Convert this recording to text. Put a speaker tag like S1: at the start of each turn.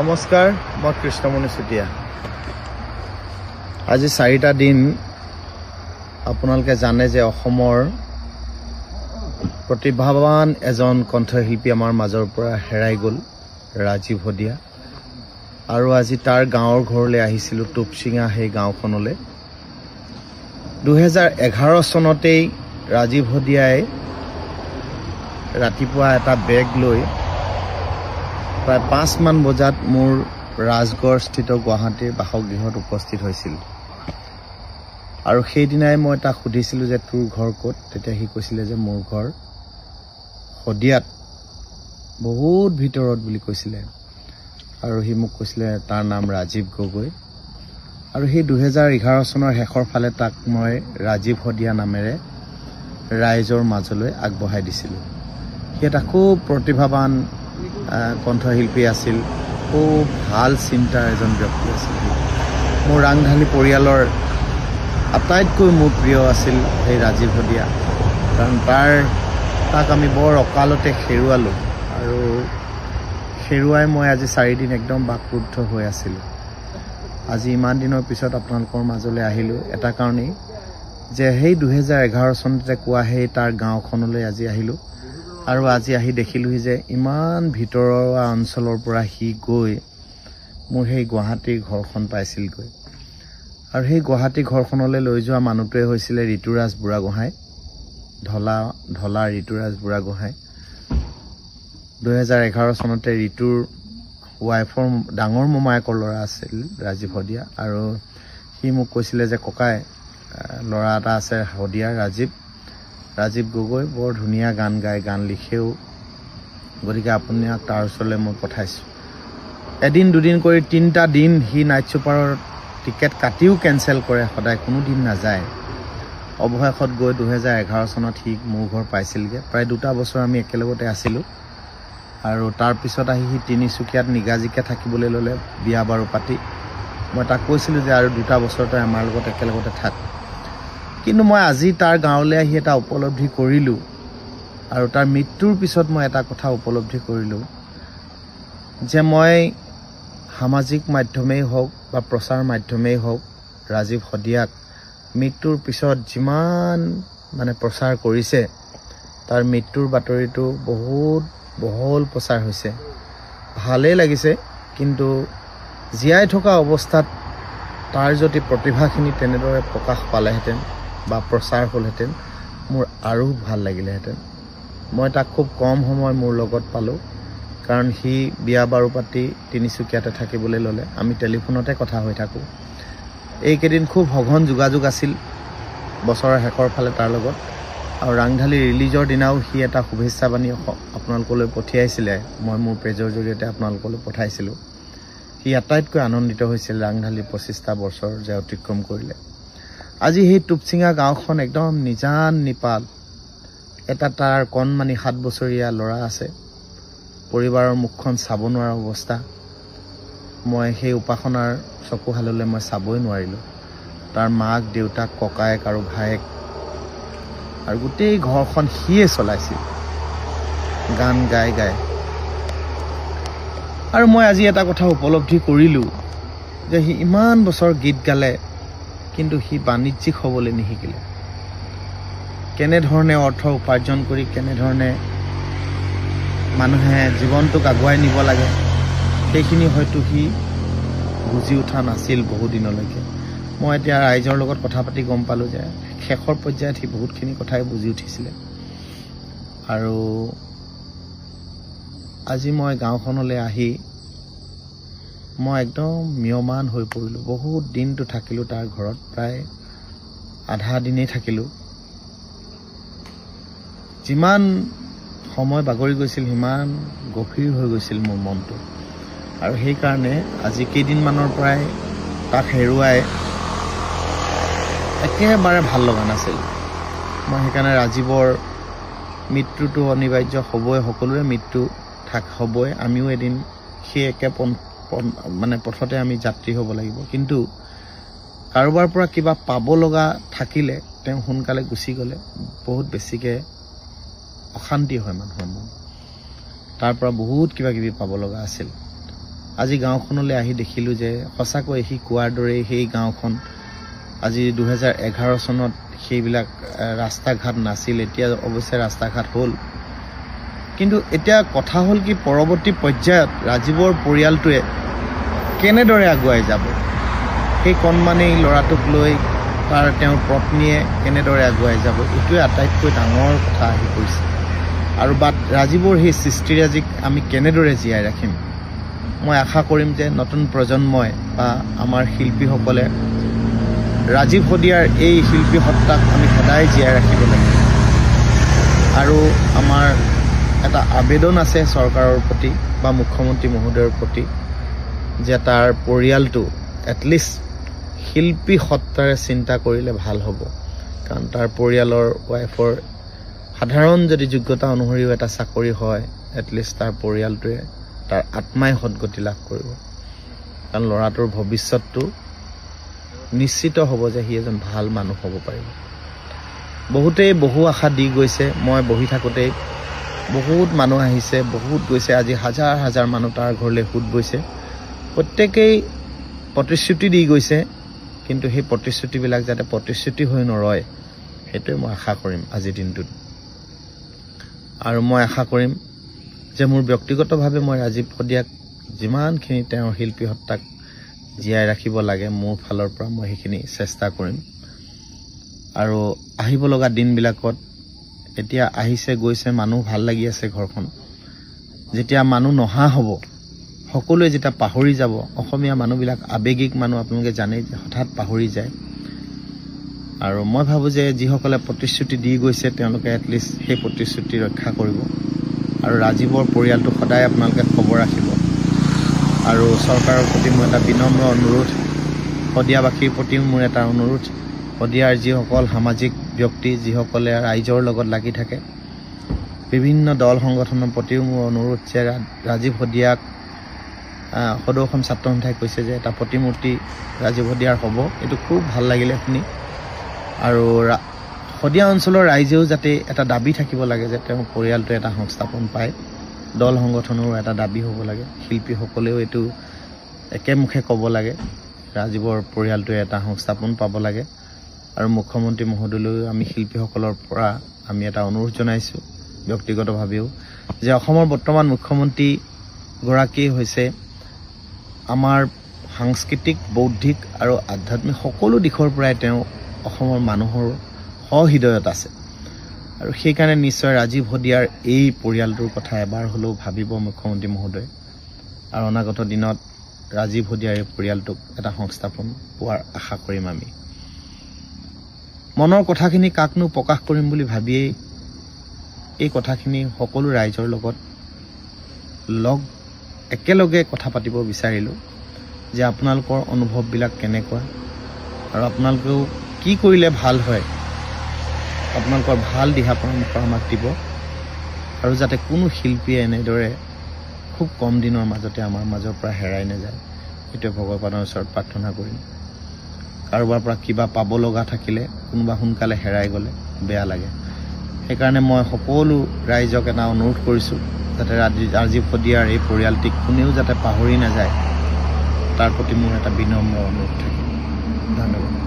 S1: নমস্কাৰ, মই কৃষ্ণমণি চুতীয়া। আজি 4টা দিন আপোনালোকে জানে যে অসমৰ প্ৰতিভাৱান এজন কণ্ঠশিল্পী আমাৰ মাজৰ পৰা হেৰাই গ'ল, ৰাজীৱ হদিয়া। আৰু আজি তাৰ গাঁৱৰ ঘৰলৈ আহিছিলোঁ, টুপচিঙা সেই গাঁওখনলৈ। 2011 চনতেই ৰাজীৱ হদিয়াই ৰাতিপুৱা এটা বেগ লৈ প্ৰায় 5 মান বজাত মোৰ ৰাজগড়স্থিত গুৱাহাটীৰ বাসগৃহত উপস্থিত হৈছিল। আৰু সেইদিনাই মই তাক সুধিছিলোঁ যে তোৰ ঘৰ ক'ত। তেতিয়া সি কৈছিলে যে মোৰ ঘৰ হদিয়াত, বহুত ভিতৰত বুলি কৈছিলে। আৰু সি মোক কৈছিলে তাৰ নাম ৰাজীৱ গগৈ। আৰু সেই 2011 চনৰ শেষৰ ফালে তাক মই ৰাজীৱ হদিয়া নামেৰে ৰাইজৰ মাজলৈ আগবঢ়াই দিছিলোঁ। সি এটা খুব প্ৰতিভাৱান কণ্ঠশিল্পী আছিল, খুব ভাল চিন্তাৰ এজন ব্যক্তি আছিল। মোৰ ৰাংঢালী পৰিয়ালৰ আটাইতকৈ মোৰ প্ৰিয় আছিল সেই ৰাজীৱ হদিয়া, কাৰণ তাক আমি বৰ অকালতে হেৰুৱালোঁ। আৰু হেৰুৱাই মই আজি 4 দিন একদম বাকৰুদ্ধ হৈ আছিলোঁ। আজি ইমান দিনৰ পিছত আপোনালোকৰ মাজলৈ আহিলোঁ এটা কাৰণেই যে সেই 2011 চনতে কোৱা সেই তাৰ গাঁওখনলৈ আজি আহিলোঁ। আৰু আজি আহি দেখিলোঁহি যে ইমান ভিতৰুৱা অঞ্চলৰ পৰা সি গৈ মোৰ সেই গুৱাহাটীৰ ঘৰখন পাইছিলগৈ। আৰু সেই গুৱাহাটী ঘৰখনলৈ লৈ যোৱা মানুহটোৱে হৈছিলে ঋতুৰাজ বুঢ়াগোহাঁই, ঢলা ঋতুৰাজ বুঢ়াগোহাঁই। 2011 চনতে ঋতুৰ ৱাইফৰ ডাঙৰ মোমায়েকৰ ল'ৰা আছিল ৰাজীৱ হদিয়া। আৰু সি মোক কৈছিলে যে ককাই, ল'ৰা এটা আছে হদিয়া, ৰাজীৱ গগৈ, বৰ ধুনীয়া গান গায়, গান লিখেও, গতিকে আপোনাক তাৰ ওচৰলৈ মই পঠাইছোঁ। এদিন দুদিন কৰি 3টা দিন সি নাইট ছুপাৰৰ টিকেট কাটিও কেঞ্চেল কৰে, সদায় কোনো দিন নাযায়। অৱশেষত গৈ 2011 চনত সি মোৰ ঘৰ পাইছিলগৈ। প্ৰায় 2টা বছৰ আমি একেলগতে আছিলোঁ। আৰু তাৰপিছত আহি সি তিনিচুকীয়াত নিগাজিকে থাকিবলৈ ল'লে, বিয়া বাৰু পাতি। মই তাক কৈছিলোঁ যে আৰু 2টা বছৰ তই আমাৰ লগত একেলগতে থাক। কিন্তু মই আজি তাৰ গাঁৱলৈ আহি এটা উপলব্ধি কৰিলোঁ, আৰু তাৰ মৃত্যুৰ পিছত মই এটা কথা উপলব্ধি কৰিলোঁ যে মই সামাজিক মাধ্যমেই হওক বা প্ৰচাৰ মাধ্যমেই হওক ৰাজীৱ হদিয়াক মৃত্যুৰ পিছত যিমান প্ৰচাৰ কৰিছে, তাৰ মৃত্যুৰ বাতৰিটো বহুত বহল প্ৰচাৰ হৈছে। ভালেই লাগিছে, কিন্তু জীয়াই থকা অৱস্থাত তাৰ যদি প্ৰতিভাখিনি তেনেদৰে প্ৰকাশ পালেহেঁতেন বা প্ৰচাৰ হ'লহেঁতেন, মোৰ আৰু ভাল লাগিলেহেঁতেন। মই তাক খুব কম সময় মোৰ লগত পালোঁ, কাৰণ সি বিয়া বাৰু পাতি তিনিচুকীয়াতে থাকিবলৈ ল'লে। আমি টেলিফোনতে কথা হৈ থাকোঁ। এইকেইদিন খুব সঘন যোগাযোগ আছিল বছৰৰ শেষৰ ফালে তাৰ লগত। আৰু ৰাংঢালী ৰিলিজৰ দিনাও সি এটা শুভেচ্ছা বাণী আপোনালোকলৈ পঠিয়াইছিলে, মই মোৰ পেজৰ জৰিয়তে আপোনালোকলৈ পঠাইছিলোঁ। সি আটাইতকৈ আনন্দিত হৈছিল ৰাংঢালী 25টা বছৰ যে অতিক্ৰম কৰিলে। আজি সেই টুপচিঙা গাঁওখন একদম নিজান নিপাল। এটা তাৰ কণমানি 7 বছৰীয়া ল'ৰা আছে, পৰিবাৰৰ মুখখন চাব নোৱাৰা অৱস্থা। মই সেই উপাসনাৰ চকুহাললৈ মই চাবই নোৱাৰিলোঁ। তাৰ মাক, দেউতাক, ককায়েক আৰু ভায়েক, আৰু গোটেই ঘৰখন সিয়ে চলাইছিল, গান গাই গাই। আৰু মই আজি এটা কথা উপলব্ধি কৰিলোঁ যে সি ইমান বছৰ গীত গালে, কিন্তু সি বাণিজ্যিক হ'বলৈ নিশিকিলে। কেনেধৰণে অৰ্থ উপাৰ্জন কৰি কেনেধৰণে মানুহে জীৱনটোক আগুৱাই নিব লাগে, সেইখিনি হয়তো সি বুজি উঠা নাছিল বহুদিনলৈকে। মই এতিয়া ৰাইজৰ লগত কথা পাতি গম পালোঁ যে শেষৰ পৰ্যায়ত সি বহুতখিনি কথাই বুজি উঠিছিলে। আৰু আজি মই গাঁওখনলৈ আহি মই একদম ম্ৰিয়মান হৈ পৰিলোঁ। বহুত দিনটো থাকিলোঁ তাৰ ঘৰত, প্ৰায় আধা দিনেই থাকিলোঁ। যিমান সময় বাগৰি গৈছিল সিমান গভীৰ হৈ গৈছিল মোৰ মনটো। আৰু সেইকাৰণে আজি কেইদিনমানৰ পৰাই তাক হেৰুৱাই একেবাৰে ভাল লগা নাছিল। মই সেইকাৰণে ৰাজীৱৰ মৃত্যুটো অনিবাৰ্য হ'বই, সকলোৰে মৃত্যু হ'বই। আমিও এদিন সেই একে পথতে আমি যাত্ৰী হ'ব লাগিব। কিন্তু কাৰোবাৰ পৰা কিবা পাব লগা থাকিলে তেওঁ সোনকালে গুচি গ'লে বহুত বেছিকৈ অশান্তি হয় মানুহৰ মন। তাৰ পৰা বহুত কিবা কিবি পাব লগা আছিল। আজি গাঁওখনলৈ আহি দেখিলোঁ যে সঁচাকৈ সি কোৱাৰ দৰেই সেই গাঁওখন আজি 2011 চনত সেইবিলাক ৰাস্তা ঘাট নাছিল, এতিয়া অৱশ্যে ৰাস্তা ঘাট হ'ল। কিন্তু এতিয়া কথা হ'ল কি পৰৱৰ্তী পৰ্যায়ত ৰাজীৱৰ পৰিয়ালটোৱে কেনেদৰে আগুৱাই যাব, সেই কণমানি ল'ৰাটোক লৈ তেওঁৰ পত্নীয়ে কেনেদৰে আগুৱাই যাব, এইটোৱে আটাইতকৈ ডাঙৰ কথা আহি পৰিছে। আৰু ৰাজীৱৰ সেই সৃষ্টিৰাজিক আমি কেনেদৰে জীয়াই ৰাখিম। মই আশা কৰিম যে নতুন প্ৰজন্মই বা আমাৰ শিল্পীসকলে ৰাজীৱ শদিয়াৰ এই শিল্পী সত্তাক আমি সদায় জীয়াই ৰাখিব লাগিব। আৰু আমাৰ এটা আবেদন আছে চৰকাৰৰ প্ৰতি বা মুখ্যমন্ত্ৰী মহোদয়ৰ প্ৰতি যে তাৰ পৰিয়ালটো এটলিষ্ট শিল্পী সত্তাৰে চিন্তা কৰিলে ভাল হ'ব। কাৰণ তাৰ পৰিয়ালৰ ৱাইফৰ সাধাৰণ যদি যোগ্যতা অনুসৰিও এটা চাকৰি হয়, এটলিষ্ট তাৰ পৰিয়ালটোৱে তাৰ আত্মাই সদগতি লাভ কৰিব। কাৰণ ল'ৰাটোৰ ভৱিষ্যতটো নিশ্চিত হ'ব যে সি এজন ভাল মানুহ হ'ব পাৰিব। বহুতেই বহু আশা দি গৈছে, মই বহি থাকোঁতেই বহুত মানুহ আহিছে, বহুত গৈছে। আজি হাজাৰ হাজাৰ মানুহ তাৰ ঘৰলৈ সোঁত বৈছে। প্ৰত্যেকেই প্ৰতিশ্ৰুতি দি গৈছে, কিন্তু সেই প্ৰতিশ্ৰুতিবিলাক যাতে প্ৰতিশ্ৰুতি হৈ নৰয় সেইটোৱে মই আশা কৰিম আজিৰ দিনটোত। আৰু মই আশা কৰিম যে মোৰ ব্যক্তিগতভাৱে মই ৰাজীৱ শদিয়াক যিমানখিনি তেওঁৰ শিল্পী সত্তাক জীয়াই ৰাখিব লাগে মোৰ ফালৰ পৰা মই সেইখিনি চেষ্টা কৰিম। আৰু আহিব লগা দিনবিলাকত এতিয়া আহিছে গৈছে মানুহ ভাল লাগি আছে ঘৰখন, যেতিয়া মানুহ নহা হ'ব, সকলোৱে যেতিয়া পাহৰি যাব, অসমীয়া মানুহবিলাক আৱেগিক মানুহ, আপোনালোকে জানেই যে হঠাৎ পাহৰি যায়। আৰু মই ভাবোঁ যে যিসকলে প্ৰতিশ্ৰুতি দি গৈছে তেওঁলোকে এটলিষ্ট সেই প্ৰতিশ্ৰুতি ৰক্ষা কৰিব। আৰু ৰাজীৱৰ পৰিয়ালটো সদায় আপোনালোকে খবৰ ৰাখিব। আৰু চৰকাৰৰ প্ৰতি মোৰ এটা বিনম্ৰ অনুৰোধ, শদিয়াবাসীৰ প্ৰতিও মোৰ এটা অনুৰোধ, শদিয়াৰ যিসকল সামাজিক ব্যক্তি যিসকলে ৰাইজৰ লগত লাগি থাকে, বিভিন্ন দল সংগঠনৰ প্ৰতিও মোৰ অনুৰোধ যে ৰাজীৱ শদিয়াক সদৌ অসম ছাত্ৰ সন্থাই কৈছে যে এটা প্ৰতিমূৰ্তি ৰাজীৱ শদিয়াৰ হ'ব। এইটো খুব ভাল লাগিলে শুনি। আৰু শদিয়া অঞ্চলৰ ৰাইজেও যাতে এটা দাবী থাকিব লাগে যে তেওঁৰ পৰিয়ালটোৱে এটা সংস্থাপন পায়, দল সংগঠনৰো এটা দাবী হ'ব লাগে, শিল্পীসকলেও এইটো একেমুখে ক'ব লাগে ৰাজীৱৰ পৰিয়ালটোৱে এটা সংস্থাপন পাব লাগে। আৰু মুখ্যমন্ত্ৰী মহোদয়লৈও আমি শিল্পীসকলৰ পৰা আমি এটা অনুৰোধ জনাইছোঁ ব্যক্তিগতভাৱেও যে অসমৰ বৰ্তমান মুখ্যমন্ত্ৰীগৰাকী হৈছে আমাৰ সাংস্কৃতিক, বৌদ্ধিক আৰু আধ্যাত্মিক সকলো দিশৰ পৰাই তেওঁ অসমৰ মানুহৰ সহৃদয়ত আছে। আৰু সেইকাৰণে নিশ্চয় ৰাজীৱ শদিয়াৰ এই পৰিয়ালটোৰ কথা এবাৰ হ'লেও ভাবিব মুখ্যমন্ত্ৰী মহোদয়। আৰু অনাগত দিনত ৰাজীৱ শদিয়াৰ এই পৰিয়ালটোক এটা সংস্থাপন পোৱাৰ আশা কৰিম আমি। মনৰ কথাখিনি কাকনো প্ৰকাশ কৰিম বুলি ভাবিয়েই এই কথাখিনি সকলো ৰাইজৰ লগত একেলগে কথা পাতিব বিচাৰিলোঁ যে আপোনালোকৰ অনুভৱবিলাক কেনেকুৱা আৰু আপোনালোকেও কি কৰিলে ভাল হয়, আপোনালোকৰ ভাল দিহা পৰামৰ্শ আমাক দিব। আৰু যাতে কোনো শিল্পীয়ে এনেদৰে খুব কম দিনৰ মাজতে আমাৰ মাজৰ পৰা হেৰাই নাযায়, সেইটোৱে ভগৱানৰ ওচৰত প্ৰাৰ্থনা কৰিম। কাৰোবাৰ পৰা কিবা পাব লগা থাকিলে কোনোবা সোনকালে হেৰাই গ'লে বেয়া লাগে। সেইকাৰণে মই সকলো ৰাইজক এটা অনুৰোধ কৰিছোঁ যাতে ৰাজীৱ শদিয়াৰ এই পৰিয়ালটিক কোনেও যাতে পাহৰি নাযায়, তাৰ প্ৰতি মোৰ এটা বিনম্ৰ অনুৰোধ থাকিল। ধন্যবাদ।